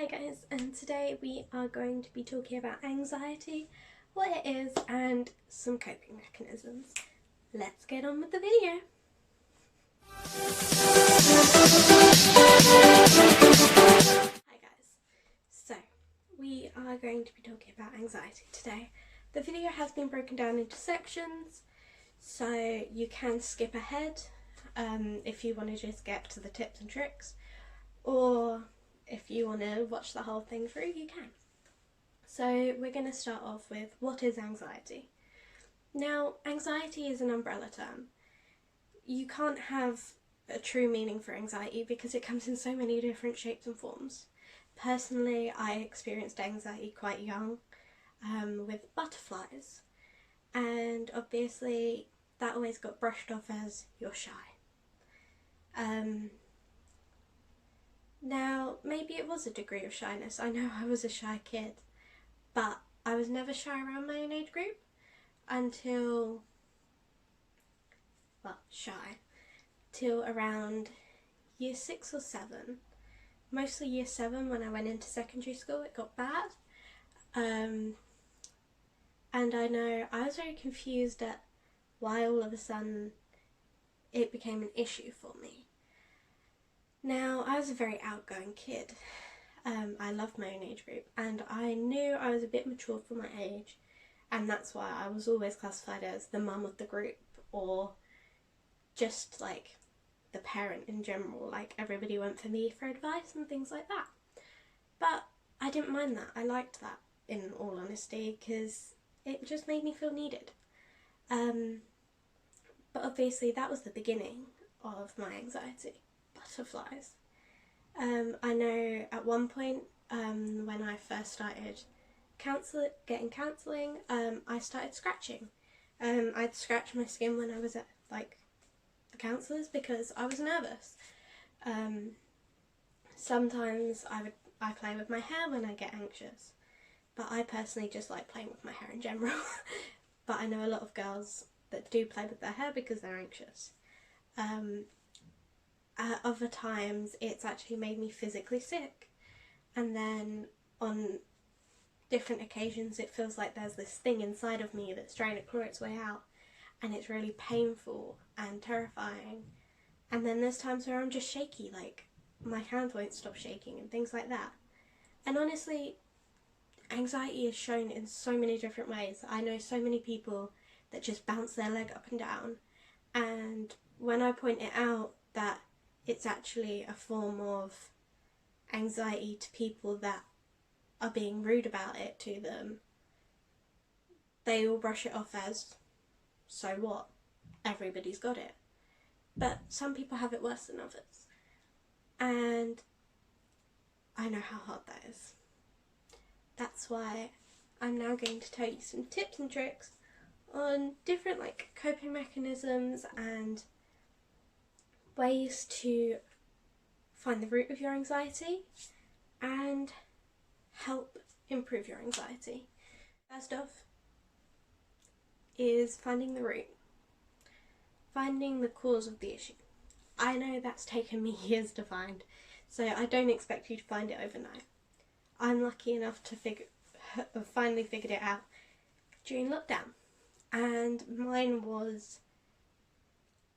Hi guys, and today we are going to be talking about anxiety, what it is, and some coping mechanisms. Let's get on with the video. Hi guys, so we are going to be talking about anxiety today. The video has been broken down into sections, so you can skip ahead if you want to just get to the tips and tricks, or if you want to watch the whole thing through, you can. So we're going to start off with, what is anxiety? Now, anxiety is an umbrella term. You can't have a true meaning for anxiety because it comes in so many different shapes and forms. Personally, I experienced anxiety quite young with butterflies, and obviously that always got brushed off as you're shy. Now, maybe it was a degree of shyness. I know I was a shy kid, but I was never shy around my own age group until, till around year 6 or 7. Mostly year 7, when I went into secondary school, it got bad. And I know I was very confused at why all of a sudden it became an issue for me. Now, I was a very outgoing kid. I loved my own age group, and I knew I was a bit mature for my age, and that's why I was always classified as the mum of the group, or just like the parent in general. Like, everybody went for me for advice and things like that. But I didn't mind that. I liked that, in all honesty, because it just made me feel needed. But obviously that was the beginning of my anxiety. Butterflies. I know at one point when I first started getting counselling, I started scratching. I'd scratch my skin when I was at the counsellors because I was nervous. Sometimes I play with my hair when I get anxious, but I personally just like playing with my hair in general. But I know a lot of girls that do play with their hair because they're anxious. At other times it's actually made me physically sick, and then on different occasions it feels like there's this thing inside of me that's trying to claw its way out, and it's really painful and terrifying. And then there's times where I'm just shaky, like my hand won't stop shaking and things like that. And honestly, anxiety is shown in so many different ways. I know so many people that just bounce their leg up and down, and when I point it out that it's actually a form of anxiety to people that are being rude about it to them, they all brush it off as, so what? Everybody's got it. But some people have it worse than others. And I know how hard that is. That's why I'm now going to tell you some tips and tricks on different coping mechanisms and ways to find the root of your anxiety and help improve your anxiety. First off is finding the root, finding the cause of the issue. I know that's taken me years to find, so I don't expect you to find it overnight. I'm lucky enough to finally figured it out during lockdown, and mine was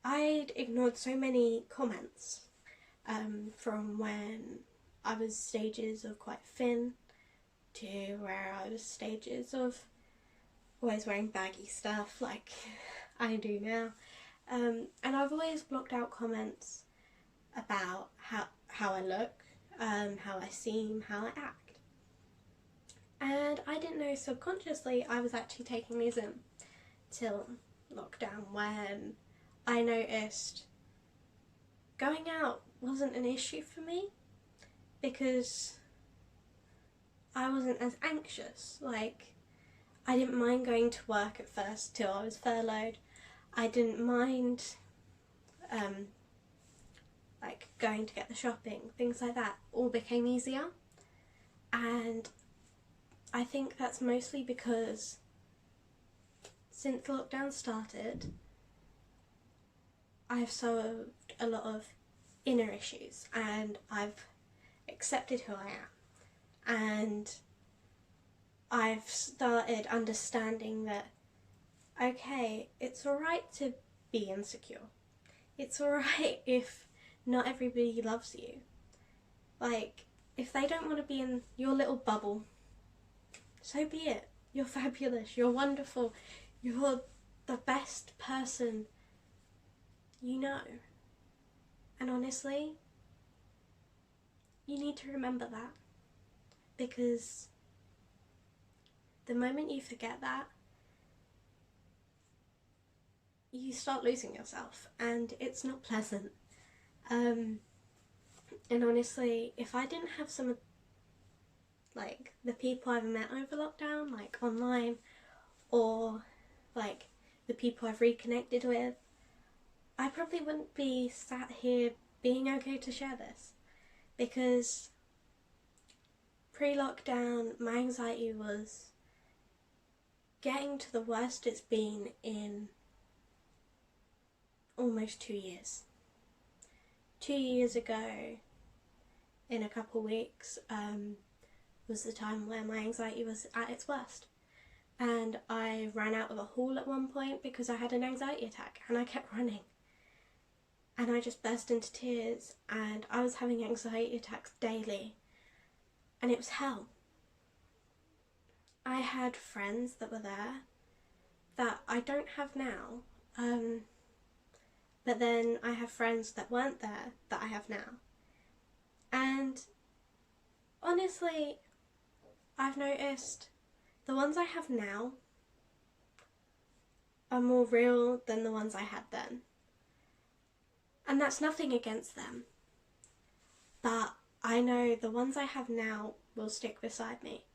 I'd ignored so many comments from when I was stages of quite thin to where I was stages of always wearing baggy stuff like I do now. And I've always blocked out comments about how I look, how I seem, how I act. And I didn't know subconsciously I was actually taking these in till lockdown, when I noticed going out wasn't an issue for me because I wasn't as anxious. Like, I didn't mind going to work at first till I was furloughed. I didn't mind going to get the shopping, things like that all became easier. And I think that's mostly because since lockdown started, I've solved a lot of inner issues and I've accepted who I am. And I've started understanding that, okay, it's alright to be insecure. It's alright if not everybody loves you. Like, if they don't want to be in your little bubble, so be it. You're fabulous, you're wonderful, you're the best person you know. And honestly, you need to remember that, because the moment you forget that, you start losing yourself, and it's not pleasant. And honestly, if I didn't have some of, like, the people I've met over lockdown, like online, or like the people I've reconnected with, I probably wouldn't be sat here being okay to share this. Because pre-lockdown, my anxiety was getting to the worst it's been in almost 2 years. 2 years ago, in a couple weeks, was the time where my anxiety was at its worst. And I ran out of a hall at one point because I had an anxiety attack, and I kept running. And I just burst into tears, and I was having anxiety attacks daily, and it was hell. I had friends that were there that I don't have now, but then I have friends that weren't there that I have now. And honestly, I've noticed the ones I have now are more real than the ones I had then. And that's nothing against them, but I know the ones I have now will stick beside me.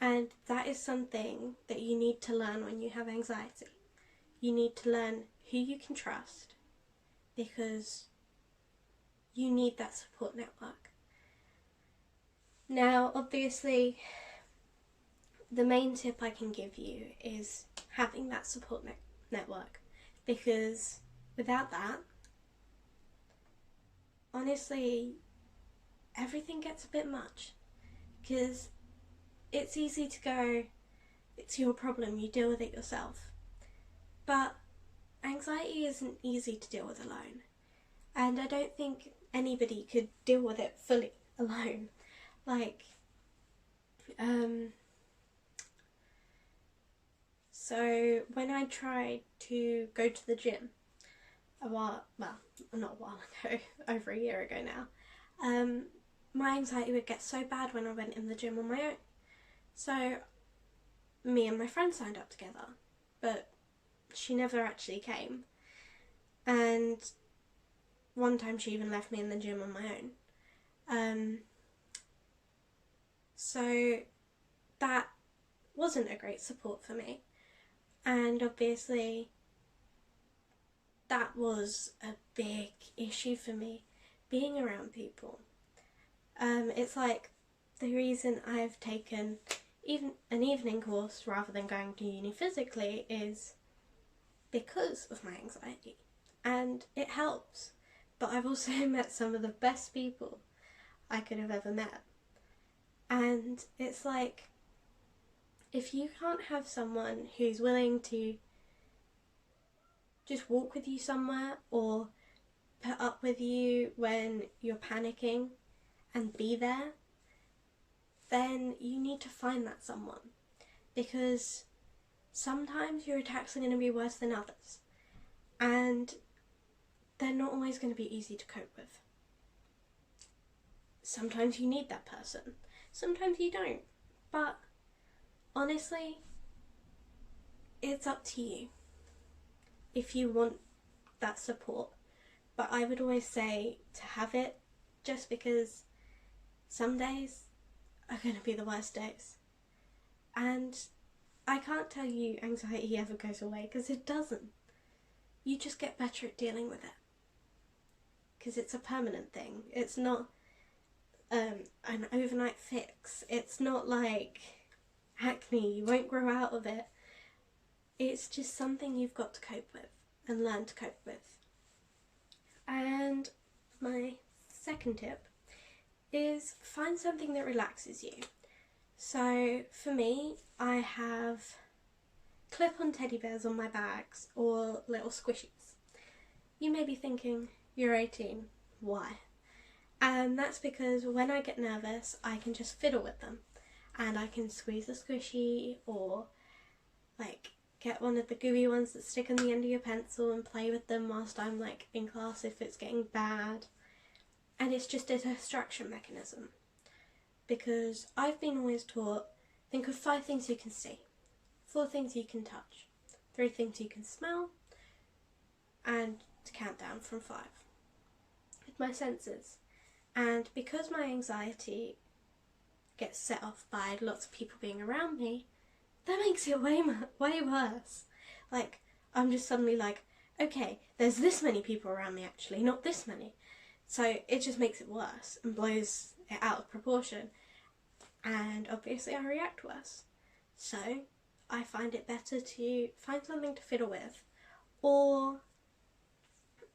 And that is something that you need to learn when you have anxiety. You need to learn who you can trust, because you need that support network. Now, obviously, the main tip I can give you is having that support network, because without that, honestly, everything gets a bit much. Because it's easy to go, it's your problem, you deal with it yourself. But anxiety isn't easy to deal with alone. And I don't think anybody could deal with it fully alone. Like, so when I tried to go to the gym not a while ago, over a year ago now, my anxiety would get so bad when I went in the gym on my own. So me and my friend signed up together, but she never actually came. And one time she even left me in the gym on my own. So that wasn't a great support for me. And obviously that was a big issue for me, being around people. It's like the reason I've taken even an evening course rather than going to uni physically is because of my anxiety, and it helps. But I've also met some of the best people I could have ever met, and it's like, if you can't have someone who's willing to just walk with you somewhere or put up with you when you're panicking and be there, then you need to find that someone, because sometimes your attacks are going to be worse than others, and they're not always going to be easy to cope with. Sometimes you need that person, sometimes you don't, but honestly, it's up to you if you want that support. But I would always say to have it, just because some days are going to be the worst days. And I can't tell you anxiety ever goes away, because it doesn't. You just get better at dealing with it, because it's a permanent thing. It's not an overnight fix. It's not like acne, you won't grow out of it. It's just something you've got to cope with and learn to cope with. And my second tip is find something that relaxes you. So for me, I have clip-on teddy bears on my bags or little squishies. You may be thinking, you're 18, why? And that's because when I get nervous, I can just fiddle with them. And I can squeeze a squishy or like get one of the gooey ones that stick on the end of your pencil and play with them whilst I'm like in class if it's getting bad. And it's just a distraction mechanism. Because I've been always taught, think of 5 things you can see, 4 things you can touch, 3 things you can smell, and to count down from 5. With my senses. And because my anxiety gets set off by lots of people being around me, that makes it way worse. Like, I'm just suddenly like, okay, there's this many people around me actually, not this many. So it just makes it worse and blows it out of proportion. And obviously I react worse. So I find it better to find something to fiddle with or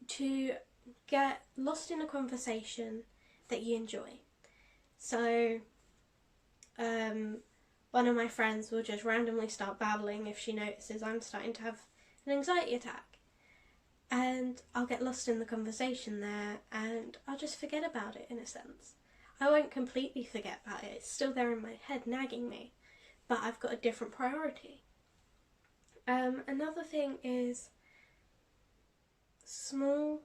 to get lost in a conversation that you enjoy. So one of my friends will just randomly start babbling if she notices I'm starting to have an anxiety attack. And I'll get lost in the conversation there and I'll just forget about it in a sense. I won't completely forget about it, it's still there in my head nagging me, but I've got a different priority. Another thing is small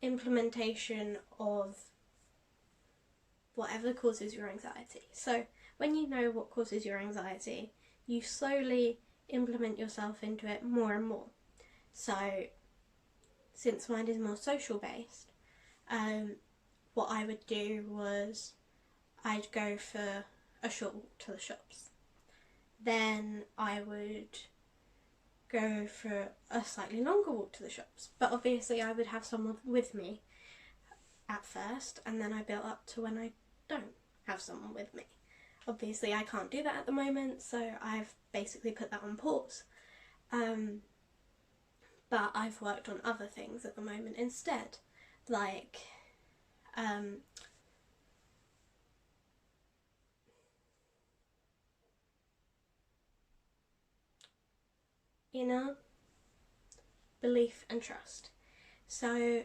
implementation of whatever causes your anxiety. So when you know what causes your anxiety, you slowly implement yourself into it more and more. So since mine is more social based, what I would do was I'd go for a short walk to the shops. Then I would go for a slightly longer walk to the shops. But obviously I would have someone with me at first, and then I built up to when I don't have someone with me. Obviously I can't do that at the moment, so I've basically put that on pause. But I've worked on other things at the moment instead, like inner belief and trust. So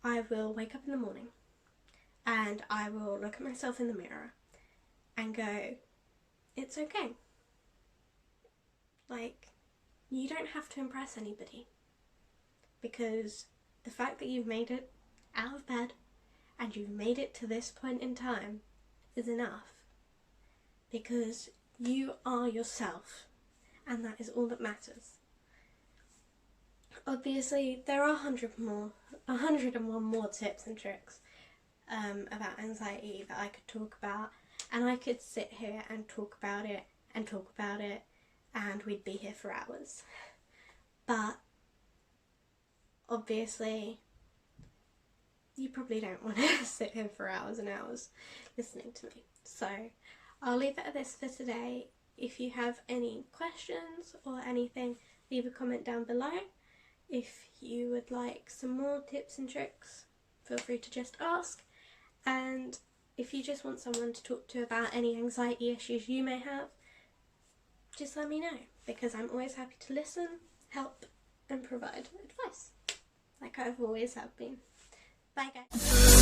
I will wake up in the morning and I will look at myself in the mirror and go, it's okay. Like, you don't have to impress anybody, because the fact that you've made it out of bed and you've made it to this point in time is enough, because you are yourself and that is all that matters. Obviously there are 101 more tips and tricks about anxiety that I could talk about, and I could sit here and talk about it and talk about it and we'd be here for hours. But obviously you probably don't want to sit here for hours and hours listening to me. So I'll leave it at this for today. If you have any questions or anything, leave a comment down below. If you would like some more tips and tricks, feel free to just ask. And if you just want someone to talk to about any anxiety issues you may have, just let me know, because I'm always happy to listen, help and provide advice, like I've always have been. Bye guys.